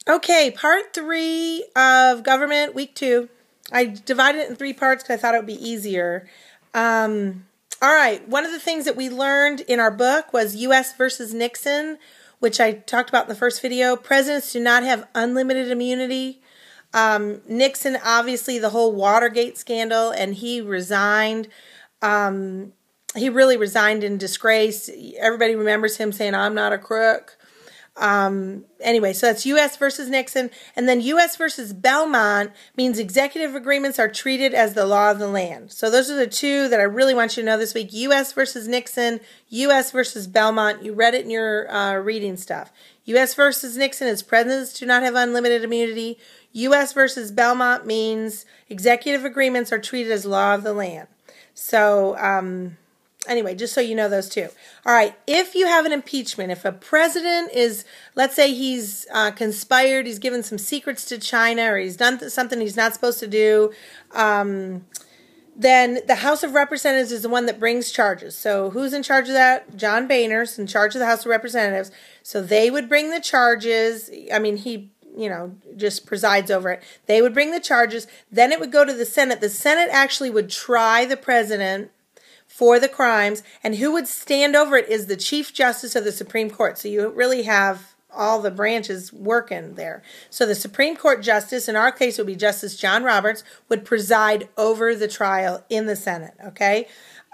Okay, part 3 of government, week 2. I divided it in 3 parts because I thought it would be easier. All right, one of the things that we learned in our book was U.S. versus Nixon, which I talked about in the first video. Presidents do not have unlimited immunity. Nixon, obviously, the whole Watergate scandal, and he resigned. He really resigned in disgrace. Everybody remembers him saying, "I'm not a crook." Anyway, so that's U.S. versus Nixon. And then U.S. versus Belmont means executive agreements are treated as the law of the land. So those are the two that I really want you to know this week. U.S. versus Nixon, U.S. versus Belmont. You read it in your reading stuff. U.S. versus Nixon is presidents do not have unlimited immunity. U.S. versus Belmont means executive agreements are treated as law of the land. So, anyway, just so you know those two. All right, if you have an impeachment, if a president is, let's say he's conspired, he's given some secrets to China, or he's done something he's not supposed to do, then the House of Representatives is the one that brings charges. So who's in charge of that? John Boehner's in charge of the House of Representatives. So they would bring the charges. I mean, he, just presides over it. They would bring the charges. Then it would go to the Senate. The Senate actually would try the president for the crimes, and who would stand over it is the Chief Justice of the Supreme Court. So you really have all the branches working there. So the Supreme Court Justice, in our case would be Justice John Roberts, would preside over the trial in the Senate, okay?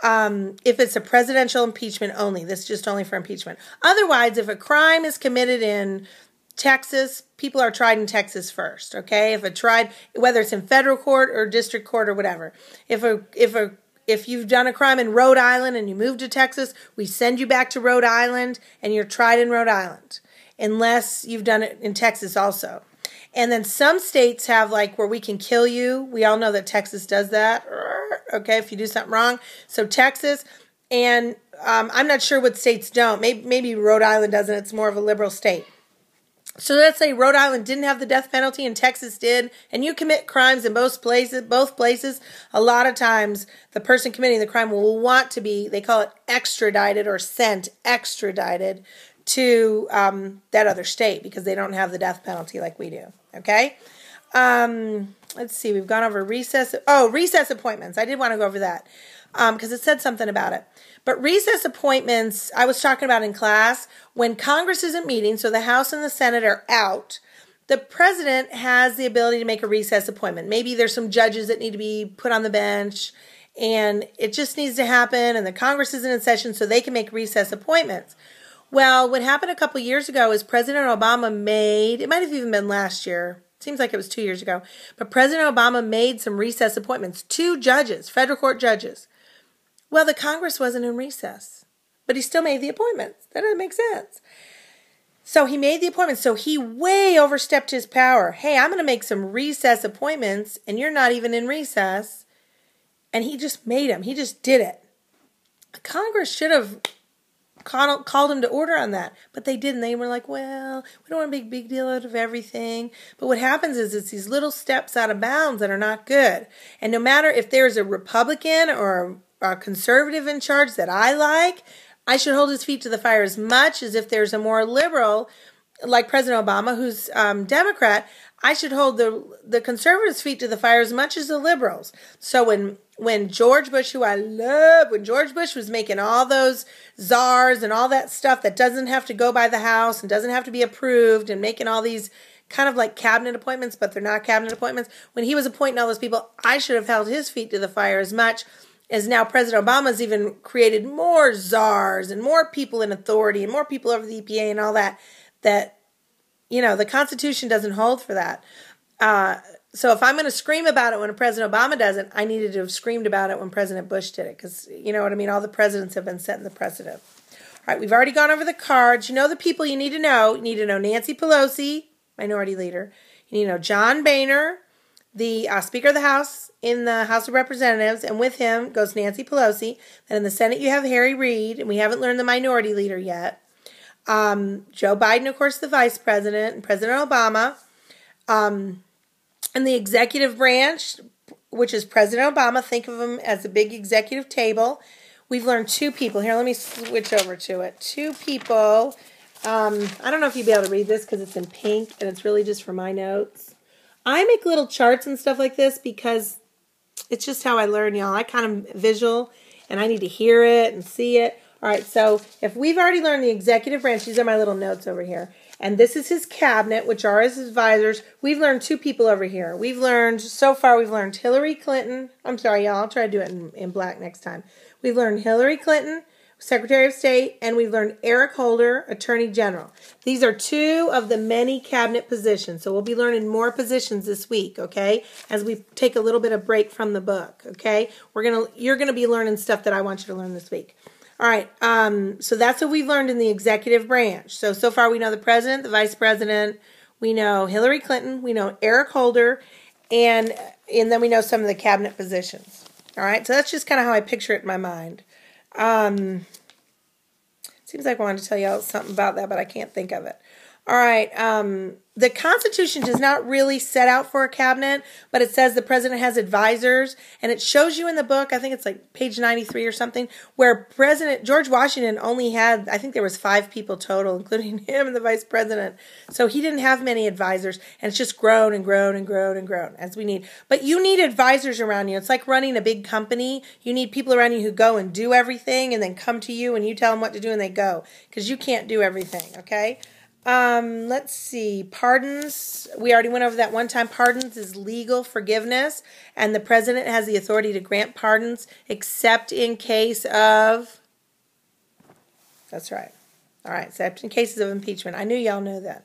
If it's a presidential impeachment only, this is just only for impeachment. Otherwise, if a crime is committed in Texas, people are tried in Texas first, okay? Whether it's in federal court or district court or whatever. If you've done a crime in Rhode Island and you move to Texas, we send you back to Rhode Island and you're tried in Rhode Island, unless you've done it in Texas also. And then some states have where we can kill you. We all know that Texas does that, okay, if you do something wrong. So Texas, and I'm not sure what states don't. Maybe Rhode Island doesn't. It's more of a liberal state. So let's say Rhode Island didn't have the death penalty and Texas did, and you commit crimes in both places, a lot of times the person committing the crime will want to be, they call it extradited or sent extradited to that other state because they don't have the death penalty like we do, okay? Let's see, we've gone over recess. Oh, recess appointments. I did want to go over that because it said something about it. But recess appointments, I was talking about in class, when Congress isn't meeting, so the House and the Senate are out, the president has the ability to make a recess appointment. Maybe there's some judges that need to be put on the bench, and it just needs to happen, and the Congress isn't in session, so they can make recess appointments. Well, what happened a couple years ago is President Obama it might have even been last year, seems like it was 2 years ago, but President Obama made some recess appointments, 2 judges, federal court judges. Well, the Congress wasn't in recess, but he still made the appointments. That doesn't make sense. So he made the appointments. So he way overstepped his power. Hey, I'm going to make some recess appointments, and you're not even in recess. And he just made them. He just did it. Congress should have called him to order on that, but they didn't. They were like, well, we don't want to make a big deal out of everything. But what happens is it's these little steps out of bounds that are not good. And no matter if there's a Republican or a conservative in charge that I like, I should hold his feet to the fire as much as if there's a more liberal, like President Obama, who's Democrat, I should hold the conservatives' feet to the fire as much as the liberals. So when George Bush, who I love, when George Bush was making all those czars and all that stuff that doesn't have to go by the House and doesn't have to be approved and making all these kind of like cabinet appointments, but they're not cabinet appointments, when he was appointing all those people, I should have held his feet to the fire as much as now President Obama's even created more czars and more people in authority and more people over the EPA and all that, the Constitution doesn't hold for that. So if I'm going to scream about it when President Obama does it, I needed to have screamed about it when President Bush did it because, you know what I mean, all the presidents have been setting the precedent. All right, we've already gone over the cards. You know the people you need to know. You need to know Nancy Pelosi, Minority Leader. You need to know John Boehner, the Speaker of the House in the House of Representatives, and with him goes Nancy Pelosi. Then in the Senate you have Harry Reid, and we haven't learned the Minority Leader yet. Joe Biden, of course, the Vice President, and President Obama. And the executive branch, which is President Obama, think of him as a big executive table. We've learned 2 people. Here, let me switch over to it. 2 people I don't know if you'll be able to read this because it's in pink and it's really just for my notes. I make little charts and stuff like this because it's just how I learn, y'all. I kind of visual and I need to hear it and see it. All right, so if we've already learned the executive branch, these are my little notes over here. And this is his cabinet, which are his advisors. We've learned two people over here. So far, we've learned Hillary Clinton. I'm sorry, y'all. I'll try to do it in black next time. We've learned Hillary Clinton, Secretary of State, and we've learned Eric Holder, Attorney General. These are two of the many cabinet positions. So we'll be learning more positions this week, okay, as we take a little bit of break from the book, okay? You're gonna be learning stuff that I want you to learn this week. All right, so that's what we've learned in the executive branch. So far we know the president, the vice president, we know Hillary Clinton, we know Eric Holder, and then we know some of the cabinet positions. All right, so that's just kind of how I picture it in my mind. Seems like I wanted to tell y'all something about that, but I can't think of it. All right, the Constitution does not really set out for a cabinet, but it says the president has advisors, and it shows you in the book, I think it's like page 93 or something, where President George Washington only had, I think there was 5 people total, including him and the vice president. So he didn't have many advisors, and it's just grown and grown and grown and grown as we need. But you need advisors around you. It's like running a big company. You need people around you who go and do everything and then come to you and you tell them what to do and they go, because you can't do everything, okay? Let's see, pardons, we already went over that one time. Pardons is legal forgiveness, and the president has the authority to grant pardons except in case of, that's right, all right, except in cases of impeachment. I knew y'all know that,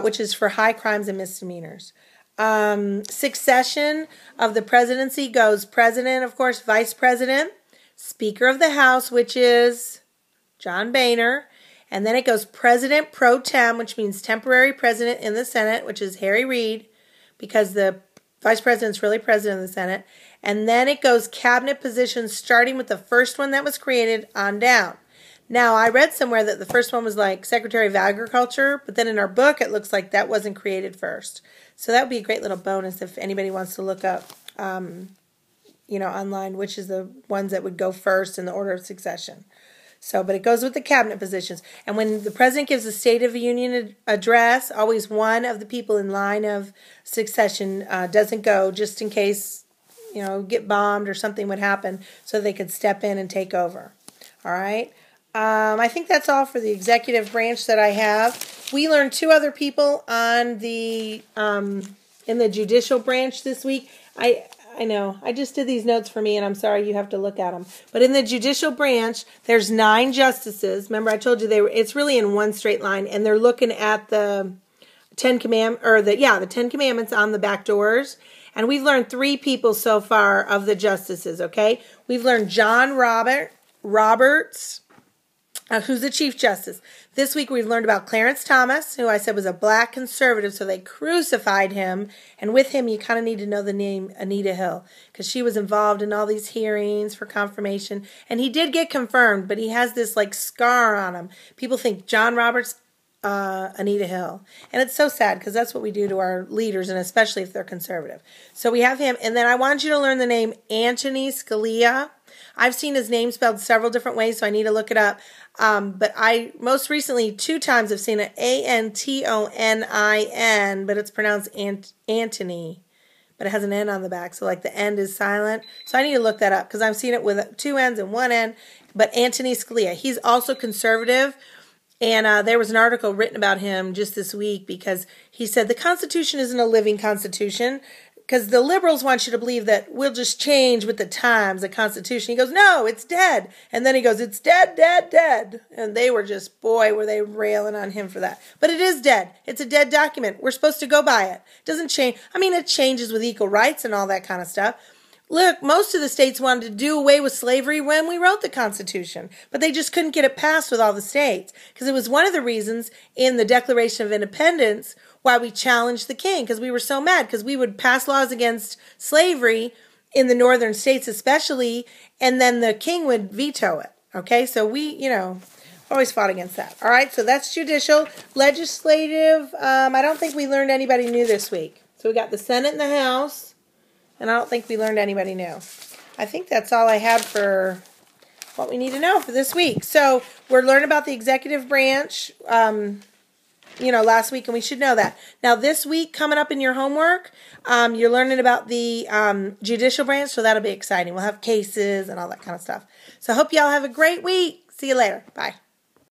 which is for high crimes and misdemeanors. Succession of the presidency goes president, of course, vice president, Speaker of the House, which is John Boehner. And then it goes President Pro Tem, which means temporary president in the Senate, which is Harry Reid, because the vice president's really president of the Senate. And then it goes cabinet positions, starting with the first one that was created on down. Now, I read somewhere that the first one was like Secretary of Agriculture, but then in our book, it looks like that wasn't created first. So that would be a great little bonus if anybody wants to look up, online, which is the ones that would go first in the order of succession. So, but it goes with the cabinet positions. And when the president gives a State of the Union address, always one of the people in line of succession doesn't go, just in case, get bombed or something would happen, so they could step in and take over. All right. I think that's all for the executive branch that I have. We learned 2 other people on the in the judicial branch this week. I know. I just did these notes for me, and I'm sorry you have to look at them. But in the judicial branch, there's 9 justices. Remember, I told you it's really in one straight line, and they're looking at the 10 the 10 Commandments on the back doors. And we've learned 3 people so far of the justices, okay? We've learned John Roberts, who's the Chief Justice. This week we've learned about Clarence Thomas, who I said was a black conservative, so they crucified him. And with him, you kind of need to know the name Anita Hill, because she was involved in all these hearings for confirmation. And he did get confirmed, but he has this scar on him. People think John Roberts, Anita Hill. And it's so sad, because that's what we do to our leaders, and especially if they're conservative. So we have him. And then I want you to learn the name Anthony Scalia. I've seen his name spelled several different ways, so I need to look it up. But I most recently 2 times have seen it Antonin, but it's pronounced Anthony, but it has an N on the back, so the end is silent. So I need to look that up, because I've seen it with 2 N's and 1 N. But Anthony Scalia, he's also conservative. And there was an article written about him just this week, because he said the Constitution isn't a living Constitution, because the liberals want you to believe that we'll just change with the times, the Constitution. He goes, no, it's dead. And then he goes, it's dead, dead, dead. And they were just, boy, were they railing on him for that. But it is dead. It's a dead document. We're supposed to go by it. It doesn't change. I mean, it changes with equal rights and all that kind of stuff. Look, most of the states wanted to do away with slavery when we wrote the Constitution, but they just couldn't get it passed with all the states, because it was one of the reasons in the Declaration of Independence why we challenged the king, because we were so mad, because we would pass laws against slavery in the northern states especially, and then the king would veto it. Okay, so we, always fought against that. All right, so that's judicial. Legislative, I don't think we learned anybody new this week. So we got the Senate and the House, and I don't think we learned anybody new. I think that's all I had for what we need to know for this week. So we're learning about the executive branch, last week, and we should know that. Now this week, coming up in your homework, you're learning about the judicial branch, so that'll be exciting. We'll have cases and all that kind of stuff. So I hope y'all have a great week. See you later. Bye.